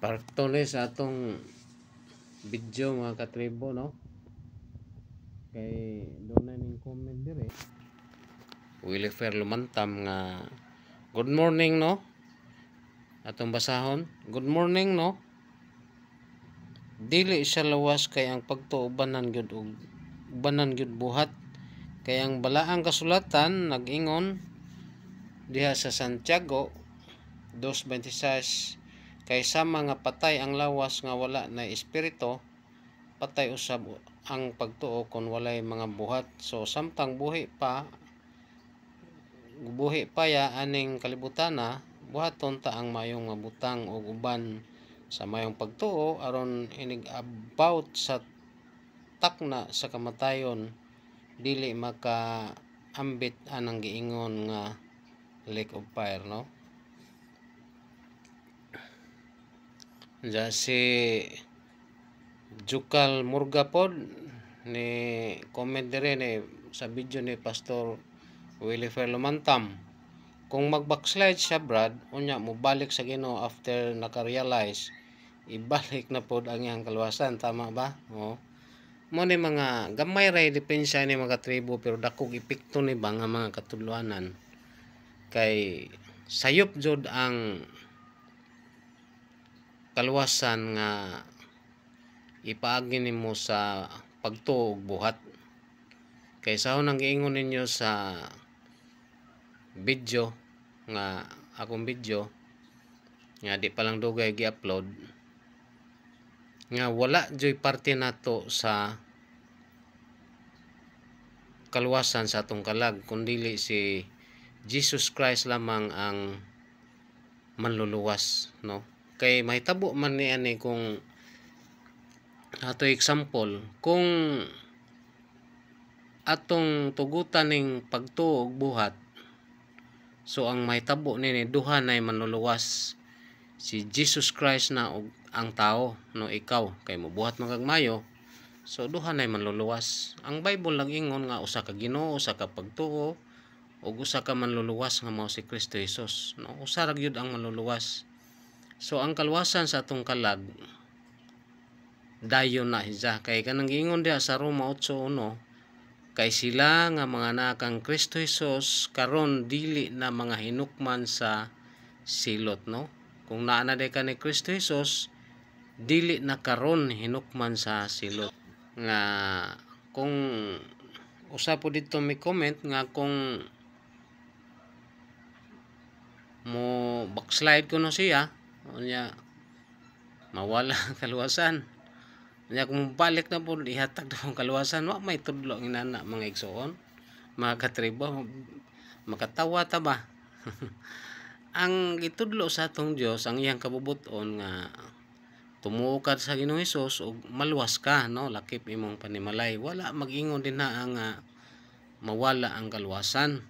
Parto ni sa atong video mga katribo, no? Kay doon na ning comment dire. Willie Fair lumantam nga good morning, no? Atong basahon. Good morning, no? Dili siya lawas kay ang pagtuubanan gyud og ubanan gyud buhat. Kay ang balaang kasulatan nag-ingon diha sa Santiago 2:26 kaysa mga patay ang lawas nga wala na espiritu, patay usab ang pagtuo kon walay mga buhat. So samtang buhi pa ya aning kalibutana, buhaton ta ang mayong mabutang og uban sa mayong pagtuo aron inig about sa takna sa kamatayon dili makaambit anang giingon nga lake of fire, no? Ja si Jukal Murga pod ni comment dire ni sa video ni Pastor Willie Fair lumantam. Kung mag-backslide siya, Brad, unya mo balik sa Ginoo after naka-realize, ibalik na pod ang iyang kaluwasan, tama ba? O. Mo ni mga gamay ray depensa ni mga tribo pero dakog epekto ni ba nga mga katudloanan. Kay sayop jud ang kaluwasan nga ipaagi nimo sa pagtuo og buhat. Kay sahon ang giingon ninyo sa video nga akong video nga di pa lang dugay gi-upload nga wala joy parte nato sa kaluwasan sa atong kalag kundili si Jesus Christ lamang ang manluluwas, no? Kay mahitabo man ni ani kung ato example kung atong tugutan ning pagtuo og buhat, so ang mahitabo nini duha nay manluluwas, si Jesus Christ na og ang tao, no? Ikaw kay mobuhat man kag mayo, so duha nay manluluwas. Ang Bible lang ingon nga usa ka Ginoo, usa ka pagtuo ug usa ka manluluwas nga mao si Kristo Jesus, no? Usa ra gyud ang manluluwas. So ang kaluwasan sa atong kalag dayon na siya kay kanang giingon diha sa Roma 8:1, kay sila nga mga anak kang Kristo Jesus karon dili na mga hinukman sa silot, no? Kung naa na day ka ni Kristo Jesus, dili na karon hinukman sa silot. Nga kung usa po dito may comment nga kung mo backslide ko no siya, unya mawala ang kaluwasan. Unya kung balik na po ihatag na ang kaluwasan, wa may tudlo ang inana mga igsoon, mga katribo, makatawa ta ba? Ang gitudlo sa atong Dios ang iyang kabubuton nga tumuo ka sa Ginoong Hesus ug maluwas ka, no? Lakip imong panimalay, wala mag-ingon din na nga mawala ang kaluwasan.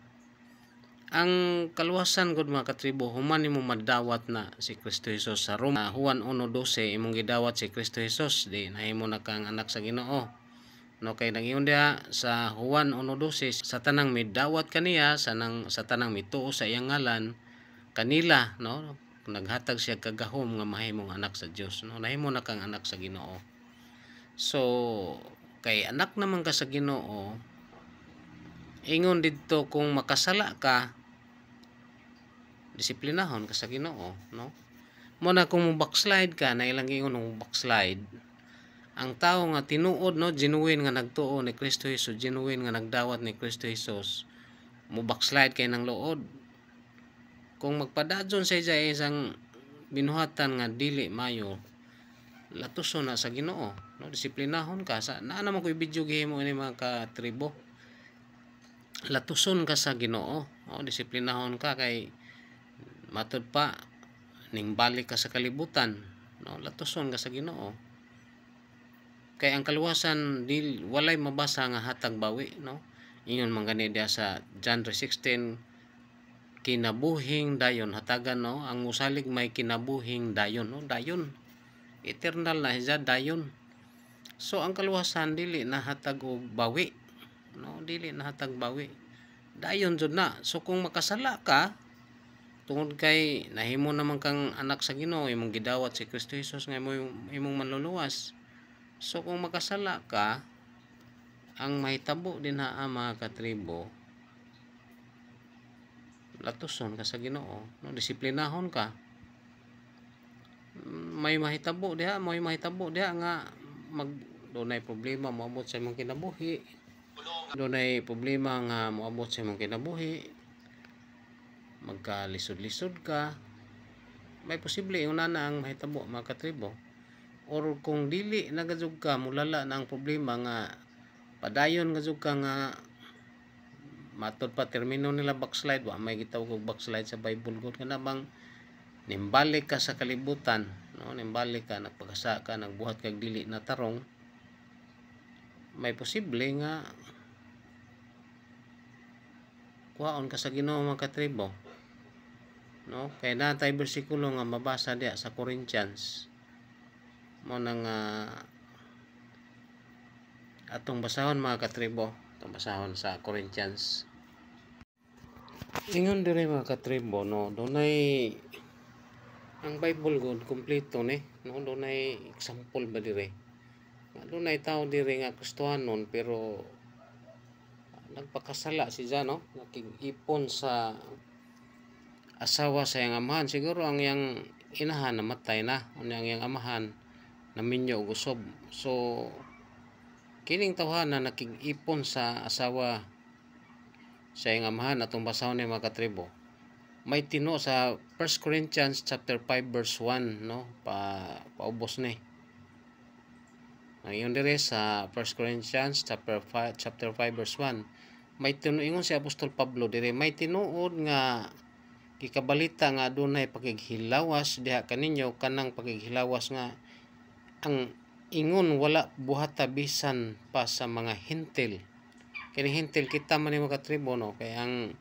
Ang kaluwasan gud mga katribo human nimo madawat na si Kristo Jesus sa Roma Juan 1:12 imong gidawat si Kristo Jesus di nahimo na kang anak sa Ginoo, no? Kay nangingon diha sa Juan 1:12 sa tanang midawat kaniya sa tanang mituo sa iyang ngalan kanila, no? Naghatag siya kagahom nga mahimong anak sa Dios, no? Nahimo na kang anak sa Ginoo. So kay anak naman ka sa Ginoo, ingon didto kung makasala ka, disiplinahon ka sa Ginoo, no? Mo na kung backslide ka, na ilang ingon ng backslide, ang tao nga tinuod, no, genuine nga nagtuo ni Kristo Jesus, genuine nga nagdawat ni Kristo Jesus, mo backslide kay nang luod. Kung magpadadyon sa isang binuhatan nga dili mayo, latuson na sa Ginoo, no? Disiplinahon ka sa naa naman ko video gihimo ini mga katribo. Latuson ka sa Ginoo, no? Disiplinahon ka kay matud pa ning balik ka sa kalibutan, no? Latuson ka sa Ginoo. Kay ang kaluwasan walay mabasa nga hatag bawi, no? Ingon man gani diha sa John 3:16, kinabuhing dayon hatagan, no? Ang musalig may kinabuhing dayon, no? Dayon eternal na siya, dayon. So ang kaluwasan dili na hatag og bawi, no? Dili na hatag bawi, dayon jud na. So kung makasala ka, tungod kay nahimo naman kang anak sa Ginoo, imong gidawat si Kristo Jesus nga imong manluluwas. So kung makasala ka, ang mahitabo din mga katribo, latuson ka sa Ginoo, no, disiplinahon ka. May mahitabo diha nga dunay problema moabot sa imong kinabuhi. Dunay problema nga moabot sa imong kinabuhi. Magkalisod-lisod ka. May posible una na ang mahitabo mga katribo. Or kung dili nagadug ka, mulala na ang problema nga padayon nga jud ka nga matod pa termino nila backslide, wa may gitawag og backslide sa Bible god kana bang nimbalik ka sa kalibutan, no, nimbalik ka, nagpagasa ka, nagbuhat kag dili na tarong. May posible nga kuhaon ka sa Ginoo mga katribo, no, kay natay bersikulo nga mabasa diha sa Corinthians mo nang atong basahon mga katribo, atong basahon sa Corinthians. Ingon dire mga katribo, no, dunay ang Bible god kompleto ni, no, dunay example ba dire. Dunay tao dire nga Kristohanon pero nagpakasala siya, no, nakig-ipon sa asawa sa iyang amahan. Siguro ang iyang inahan namatay na, ang iyang amahan naminyo og usob. So kining tawhana nakig-ipon sa asawa sa iyang amahan, atong basahon ni mga katribo. May tino sa 1 Corinthians chapter 5 verse 1, no, paubos ni. Ngayon dire sa 1 Corinthians chapter 5 verse 1, may tinuingon si Apostol Pablo dire, may tinuod nga gikabalita nga adunay pakighilawas diha kaninyo, kanang pakighilawas nga ang ingon wala buhata bisan pa sa mga hintil. Kini hintil kita man ni mga katribo, no, kay ang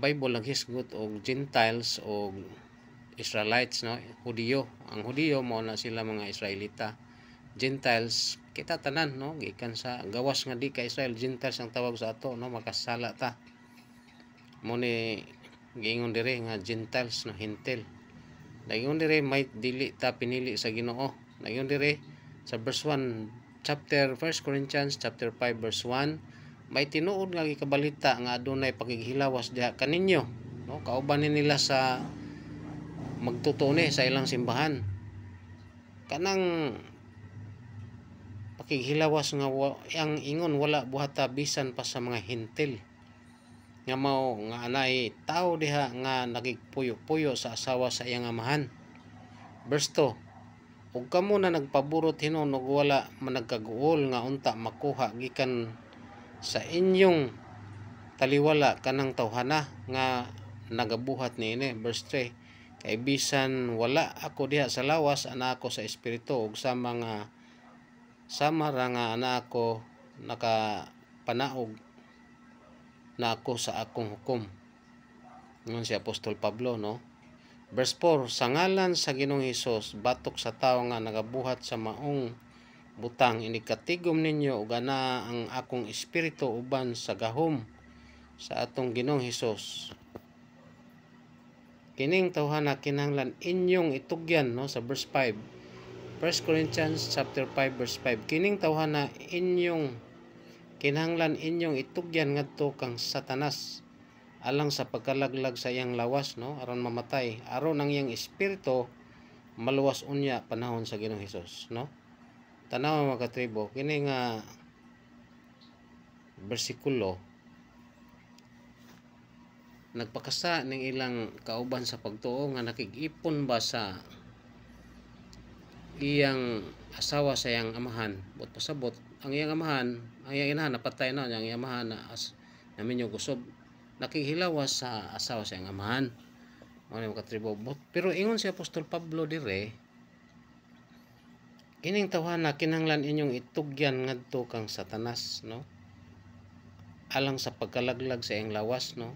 Bible naghisgot og Gentiles o Israelites, no, Hudiyo. Ang Hudiyo mo na sila mga Israelita. Gentiles kita tanan, no, gikan sa gawas nga di ka Israel, Gentiles ang tawag sa ato, no, makasala ta. Mo ni giingon dire nga Gentiles, no, hintil. Dayon dire may dili ta pinili sa Ginoo. Dayon dire sa verse 1 1 Corinthians chapter 5 verse 1, may tinuod nga gikabalita nga adunay pakighilawas diha kaninyo, no, kauban nila sa magtutuni sa ilang simbahan. Kanang pakighilawas nga ang ingon wala buhata bisan pa sa mga hintil, nga mao nga anay tao diha nga nagigpuyo-puyo sa asawa sa iyang amahan. Verse 2, ug kamo na nagpaburot hinon ug wala managkaguol nga unta makuha gikan sa inyong taliwala kanang tawhana nga nagabuhat niini. Verse 3, kay bisan wala ako diha sa lawas, ana ako sa espiritu, ug sama ra nga ana ako nakapanaog na ako sa akong hukom. Ngon si Apostol Pablo, no. Verse 4, sa ngalan sa Ginoong Hesus batok sa tawo nga nagabuhat sa maong butang, inikatigom ninyo ug ana ang akong espiritu uban sa gahom sa atong Ginoong Hesus. Kining tawhana kinahanglan inyong itugyan, no, sa verse 5. 1 Corinthians chapter 5 verse 5, kining tawhana kinahanglan inyong itugyan ngadto kang Satanas alang sa pagkalaglag sa iyang lawas, no, aron mamatay, aron ang iyang espiritu maluwas unya panahon sa Ginoong Hesus, no. Tanaw mga katribo, kini nga bersikulo nagpakasa ning ilang kauban sa pagtuo nga nakig-ipon ba sa iyang asawa sa iyang amahan. But pasabot ang iyang amahan, ang iyang inahan napatay na, ang iyang amahan na namin yung gusob, nakihilawas sa asawa sa iyang amahan. Mga katribo. Pero ingon si Apostol Pablo dire, kining tawhana kinahanglan inyong itugyan ngadto kang Satanas, no, alang sa pagkalaglag sa iyang lawas, no,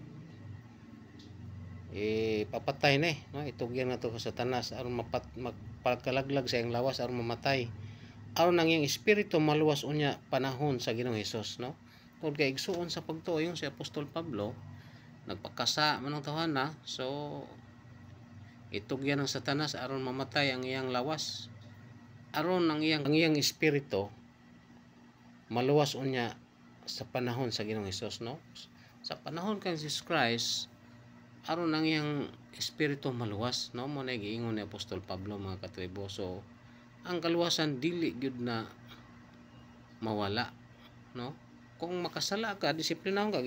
papatay ni, no, itugyan ngadto kang Satanas aron magpagkalaglag sa iyang lawas aron mamatay, aron ang iyang espiritu maluwas unya panahon sa Ginoong Hesus, no. Tungod kay igsuon sa pagtuo yung si Apostol Pablo nagpakasa manong tawhana, so itugyan ng Satanas aron mamatay ang iyang lawas, aron ang iyang espiritu maluwas unya sa panahon sa Ginoong Hesus, no? Sa panahon kang Jesus Christ, aron ang iyang espiritu maluwas, no? Mo na giingon ni Apostol Pablo, mga katribo. So ang kaluwasan dili gyud na mawala, no? Kung makasala ka, disiplinahon ka,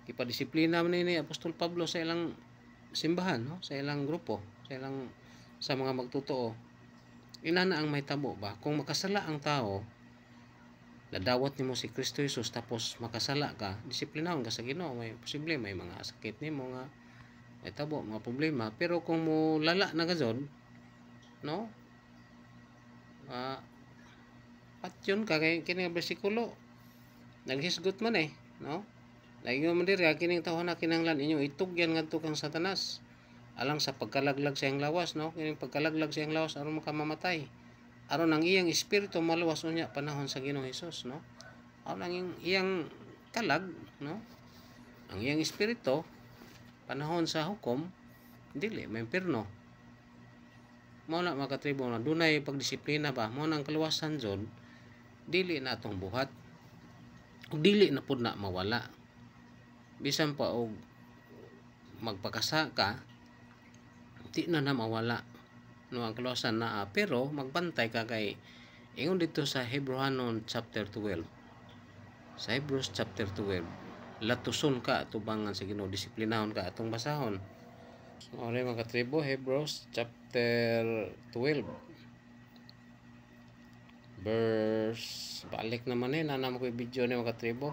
ipadisiplina man ni Apostol Pablo sa ilang simbahan, no? Sa ilang grupo, sa mga magtotoo. Inana ang may tabo ba? Kung makasala ang tao, nadawat nimo si Kristo Jesus, tapos makasala ka, disiplinahon ka sa Ginoo. May posible may mga sakit nimo nga may tabo, mga problema. Pero kung mo lala na gazod, no? Patyon ka kay kini nga bersikulo naghisgot man no? Laingon man diri kining tawhana kinahanglan inyo itugyan ngadto kang Satanas alang sa pagkalaglag sa iyang lawas, no? Kining pagkalaglag sa iyang lawas aron makamamatay, aron ang iyang espiritu maluwas unya panahon sa Ginoong Hesus, no? Aron ang iyang kalag, no? Ang iyang espiritu panahon sa hukom dili may impierno. Mao na mga katribo na dunay pagdisiplina ba, mao nang kaluwasan jud, dili na atong buhat, dili na pud na mawala. Bisan pa og magpakasa ka, di na mawala, no? Ang kaluwasan na pero magbantay ka kay ingon dito sa Hebrewanon chapter 12. Sa Hebrews chapter 12, latuson ka tubangan sa Ginoo, disiplinahon ka atong basahon. Ore mga katribo, Hebrews chapter 12 verse, balik naman nana mo ko video ni mga katribo,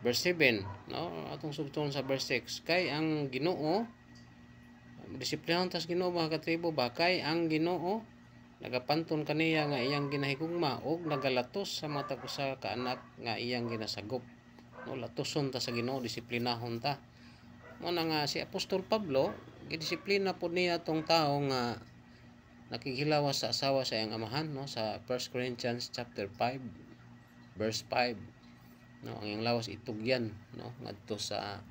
verse 7, no? Atong sugton sa verse 6, kay ang Ginoo, disiplinahon tas Ginoo mga katribo ba, kay ang Ginoo nagapanton kaniya nga iyang ginahigugma og nagalatos sa mata ko sa kaanak nga iyang ginasagop, no? Latuson ta sa Ginoo, disiplinahon ta. Mo na nga si Apostol Pablo, gidisiplina po niya tong tao nga nakikilawas sa asawa sa iyang amahan, no? Sa 1 Corinthians chapter 5 verse 5, no? Ang iyang lawas itugyan, no? Ngadto sa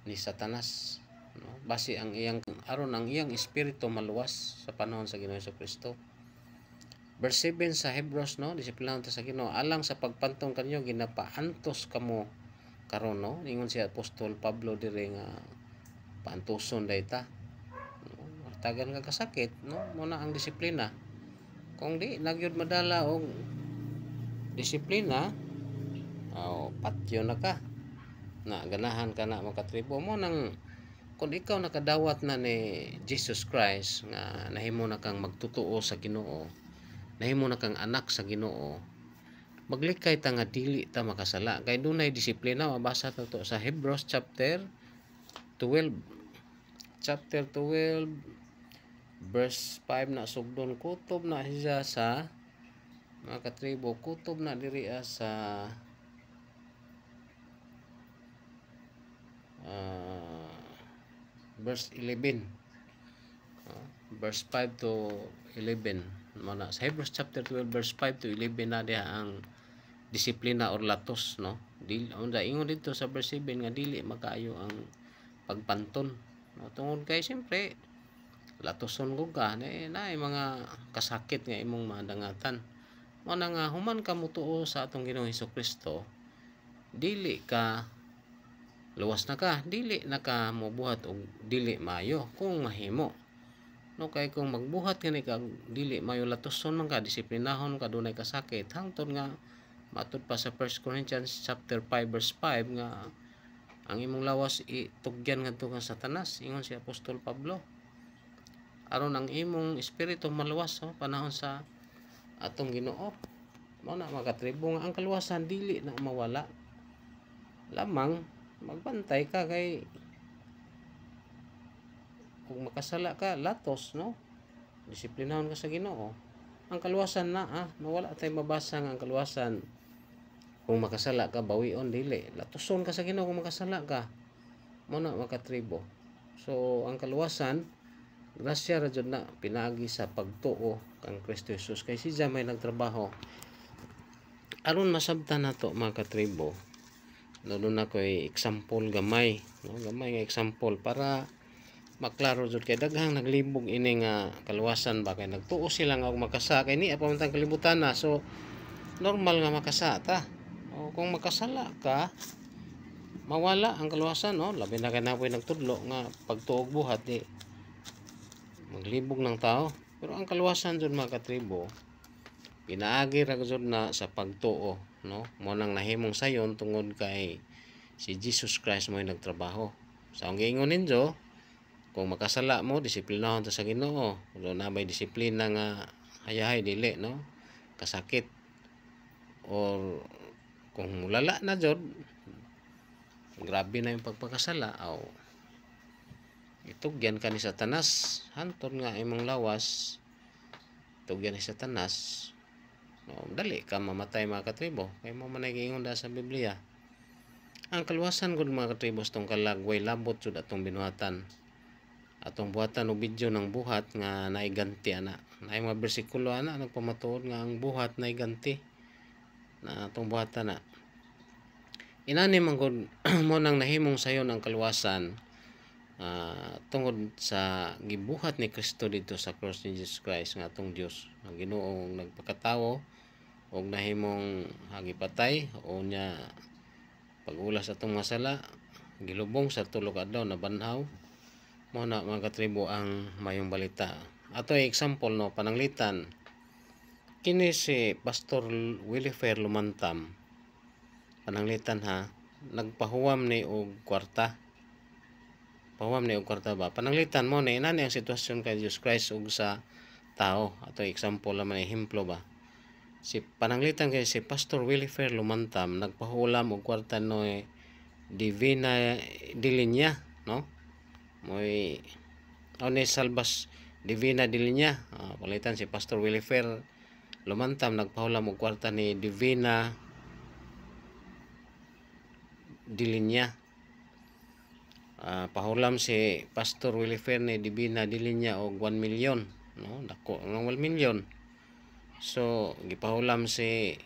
ni Satanas, no? Base ang iyang aron ang iyang espiritu maluwas sa panahon sa Ginoong Kristo. Verse 7 sa Hebrews, no? Disiplinahon ta sa Ginoo alang sa pagpantong kanyo ginapaantos kamo karon, no? Ingon si Apostol Pablo dire nga paantuson dayta, no? Tagan ka kasakit, no? Muna ang disiplina. Kung di nagyud madala og disiplina, patyo na ka, na ganahan ka na makatribo mo nang kung ikaw nakadawat na ni Jesus Christ nga nahimo na kang magtutuo sa Ginoo, nahimo na kang anak sa Ginoo, maglikay ta nga dili ta makasala kay dunay disiplina. Mabasa to sa Hebrews chapter 12 verse 5 na sugdon, kutob na siya sa mga katribo, kutob na diri sa verse 11, verse 5 to 11. Mana sa Hebrews chapter 12 verse 5 to 11 na diha ang disiplina or latos, no? Dili unda ingon dito sa verse 7 nga dili makaayo ang pagpanton, no? Tungod kay siyempre latoson ko ka na mga kasakit nga imong madangatan. Mo na nga human ka mutuo sa atong Ginoong Hesukristo, dili ka luwas na ka, dili na ka mobuhat og dili mayo kung mahimo, no? Kay kung magbuhat kani ka dili mayo, latoson man ka, disiplinahon ka, dunay kasakit, hangtod nga matud pa sa 1 Corinthians chapter 5 verse 5 nga ang imong lawas itugyan ngadto kang Satanas, ingon si Apostol Pablo, aron ang imong espiritu maluwas, no? Panahon sa atong Ginoo. Mao na mga katribo nga ang kaluwasan dili na mawala, lamang magbantay ka kay kung makasala ka latos, no? Disiplinahon ka sa Ginoo. Ang kaluwasan na mawala tay mabasa nga ang kaluwasan kung makasala ka bawion, dili, latuson ka sa Ginoo kung makasala ka. Mo na mga katribo. So ang kaluwasan grasya ra jud na pinaagi sa pagtuo kang Kristo Jesus, kay siya may nagtrabaho aron masabtan nato mga katribo doon na ko'y example gamay, no? Gamay nga example para maklaro jud kay daghang naglibog ini nga kaluwasan ba kay nagtuo sila nga og makasa kay ni pa man tang kalibutan na, so normal nga makasa ta. O kung makasala ka, mawala ang kaluwasan, no? Labi na kay napoy nagtudlo nga pagtuog buhat di maglibog ng tao. Pero ang kaluwasan jud mga katribo, pinaagi ra jud na sa pagtuo, no? Mo nang nahimong sayon tungod kay si Jesus Christ mo nagtrabaho. Sa ang giingon ninyo, kung makasala mo, disiplinahon ta sa Ginoo. Kung na may disiplina nga hayahay dili, no? Kasakit. Or kung mulala na jud, grabe na yung pagpakasala, aw itugyan ka ni Satanas, hantod nga imong lawas, itugyan ni Satanas, no? Dali ka mamatay mga katribo, kay mo man giingon da sa Biblia. Ang kaluwasan gud mga katribo tong kalagway labot jud atong binuhatan. Atong buhatan og video ng buhat nga naiganti ana. Naay mga bersikulo ana nagpamatuod nga ang buhat naiganti na atong buhatan na. Inani man gud mo nang nahimong sayon ang kaluwasan tungod sa gibuhat ni Kristo dito sa cross ni Jesus Christ nga atong Dios. Ang Ginoo nagpakatawo og nahimong hagipatay o nya pag-ulas atong masala, gilubong sa tulo ka adlaw na banhaw. Mo na mga katribo ang mayong balita. Ato example, no, pananglitan. Kini si Pastor Willifer Lumantam. Pananglitan ha, nagpahuwam ni og kwarta. Pahuwam ni og kwarta ba? Pananglitan mo ni inani ang sitwasyon kay Jesus Christ ug sa tao. Ato example naman ehemplo ba. Si pananglitan kay si Pastor Willifer Lumantam nagpahulam og kwarta no Divina Dilinya, no? Moy ni Salvas Divina Dilinya. Palitan si Pastor Willifer Lumantam nagpahulam og kwarta ni Divina Dilinya. Pahulam si Pastor Willifer ni Divina Dilinya og 1 million, no? Dako ng 1 million. So gipahulam si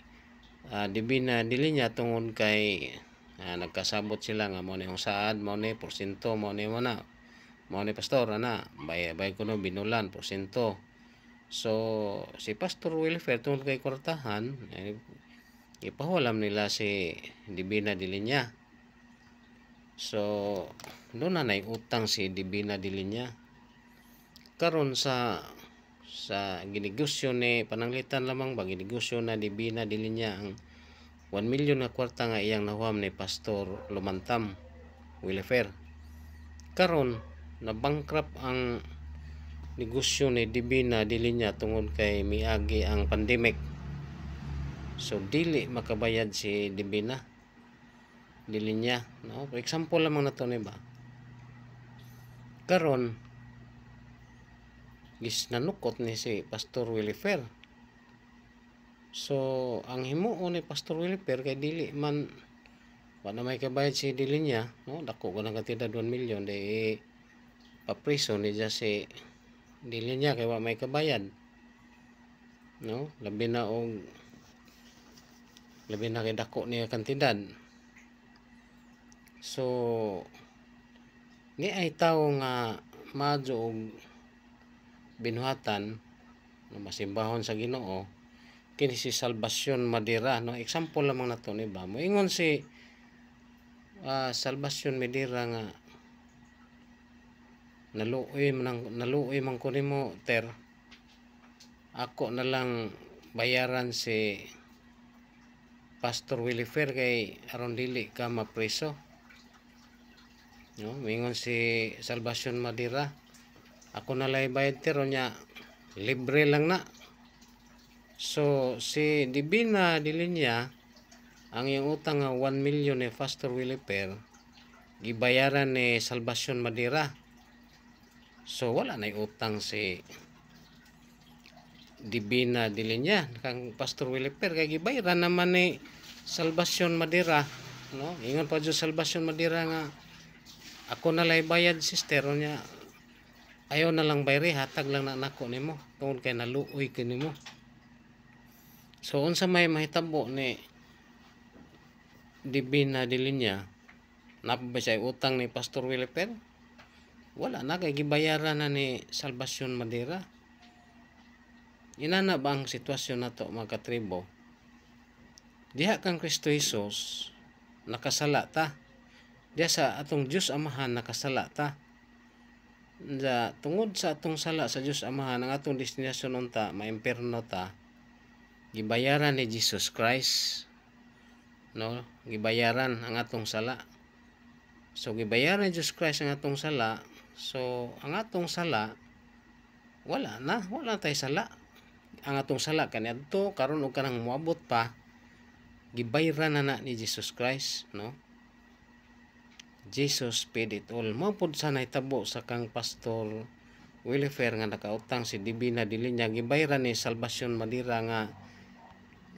Divina Dilinya tungod kay nagkasabot sila nga mo ni yung saad, mo ni porsyento, mo ni pastor ana bay kuno binulan porsyento. So si Pastor Willifer tungod kay kwartahan ipahulam nila si Divina Dilinya. So doon na utang si Divina Dilinya. Karon sa ginegosyo ni pananglitan lamang ba ginegosyo na Divina Dilinya ang 1 million na kwarta nga iyang nahuam ni Pastor Lumantam Willifer. Karon na bankrupt ang negosyo ni Divina Dilinya tungod kay miagi ang pandemic. So dili makabayad si Divina Dilinya, no? For example lamang nato ni ba. Karon gis nanukot ni si Pastor Willifer. So ang himuo ni Pastor Willifer kay dili man wala may kabayad si Dilinya, no? Dako ko nang katida 1 million de papriso ni si Dilinya kay wa may kabayad, no? Labi na kay dako niya kantidad. So ni ay tawo nga madyo og binuhatan no masimbahon sa Ginoo kini si Salvacion Madera, no? Example lamang nato ni ba. Moingon si Salvacion Madera nga naluoy man ko nimo ter, ako na lang bayaran si Pastor Willifer kay aron dili ka mapreso, no? Moingon si Salvacion Madera, ako na lay bayad pero nya libre lang na. So si Divina Dilinya ang iyang utang nga 1 million ni Pastor Willifer gibayaran ni Salvacion Madera. So wala na utang si Divina Dilinya kang Pastor Willifer kay gibayaran naman ni Salvacion Madera, no? Ingon pa jud Salvacion Madera nga ako na lay bayad sister nya ayaw na lang bayri, hatag lang na nako nimo tungod kay naluoy kanimo. So unsa may mahitabo ni Divina de Linya, napabay siya utang ni Pastor Williper? Wala na, kay gibayaran na ni Salvacion Madera. Inana ba ang sitwasyon na to, mga katribo? Diha kang Kristo Jesus, nakasala ta. Diha sa atong Diyos Amahan, nakasala ta. Tungod sa atong sala sa Diyos Amahan, ang atong destinasyon unta, maimperno ta, gibayaran ni Jesus Christ. No? Gibayaran ang atong sala. So, gibayaran ni Jesus Christ ang atong sala. So, ang atong sala, wala tayo sala. Ang atong sala kaniadto karon og kanang moabot pa, gibayran na ni Jesus Christ, no? Jesus paid it all. Mao pud sa nahitabo sa kang Pastor Willifer nga nakautang si Divina de Linya, gibayran ni Salvacion Madera nga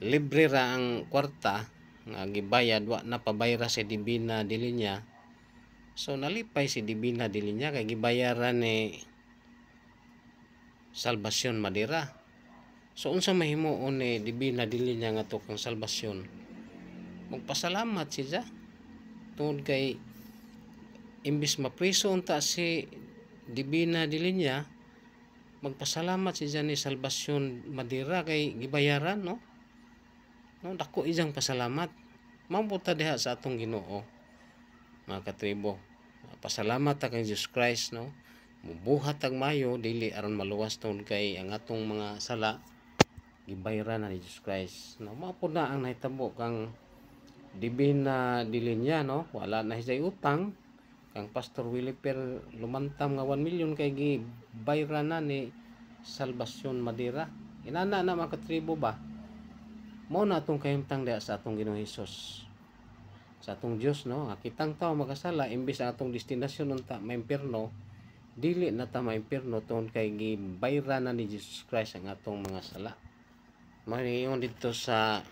libre ra ang kwarta nga gibayad, wa na pabayra si Divina de Linya. So nalipay si Divina de Linya kay gibayaran ni Salvacion Madera. So unsa mahimuon ni Divina de Linya nga to kang salbasyon? Magpasalamat siya tungod kay imbis mapriso unta si Divina de Linya, magpasalamat siya ni Salvacion Madera kay gibayaran, no? No, dako ijang pasalamat. Mabuta diha sa atong Ginoo, mga katribo. Pasalamat ta kay Jesus Christ, no? Mubuhat tag mayo dili aron maluwas tungod kay ang atong mga sala gibayran na ni Jesus Christ. No, mao pud na ang nahitabo kang Divina de Linya, no? Wala na siya utang. Kang Pastor Williper lumantam nga 1 million kay gibayran na ni Salvacion Madera. Inana na mga katribo ba? Mao na atong kahimtang diha sa atong Ginoong Hesus, sa atong Dios, no? Kitang tao makasala imbis ang atong destinasyon unta maimpierno, dili na ta maimpierno tungod kay gibayran na ni Jesus Christ ang atong mga sala. Mahiyon dito sa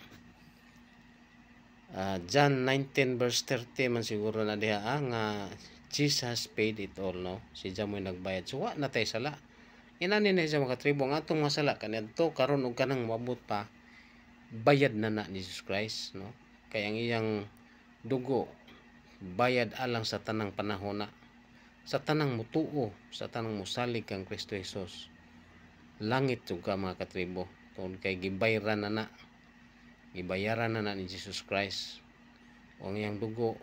John 19 verse 30 man siguro na diha nga Jesus paid it all, no? Si Jamoy nagbayad. So wa na tay sala. Inani na sa mga tribo ang atong mga sala kaniadto karon og kanang moabot pa, bayad na ni Jesus Christ, no? Kay ang iyang dugo bayad alang sa tanang panahon na, sa tanang mutuo, sa tanang musalig kang Kristo Jesus. Langit jud ka, mga katribo, tungod kay gibayran na gibayaran na ni Jesus Christ. O ang iyang dugo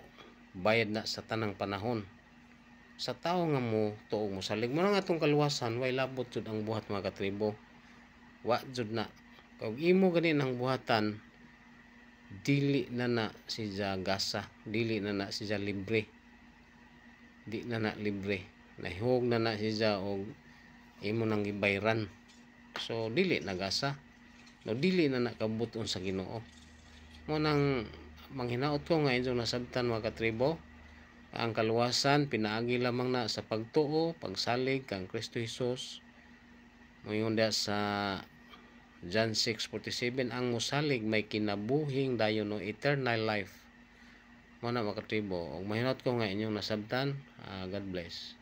bayad na sa tanang panahon. Sa tao nga mo tuog musalig mo nang atong kaluwasan, way labot jud ang buhat, mga katribo. Wa jud na. Kung imo ganin ang buhatan, dili na siya gasa, dili na siya libre, di na libre, nahihog na siya og imo nang gibayran. So dili na gasa, no, dili na kabuton sa Ginoo. Mo nang manghinaot ko nga inyong nasabtan, mga katribo, ang kaluwasan pinaagi lamang na sa pagtuo, pagsalig kang Kristo Jesus. Moyon da sa John 6:47, ang musalig may kinabuhing dayon no eternal life. Mo na, mga katribo, og mahinot ko nga inyong nasabtan. God bless.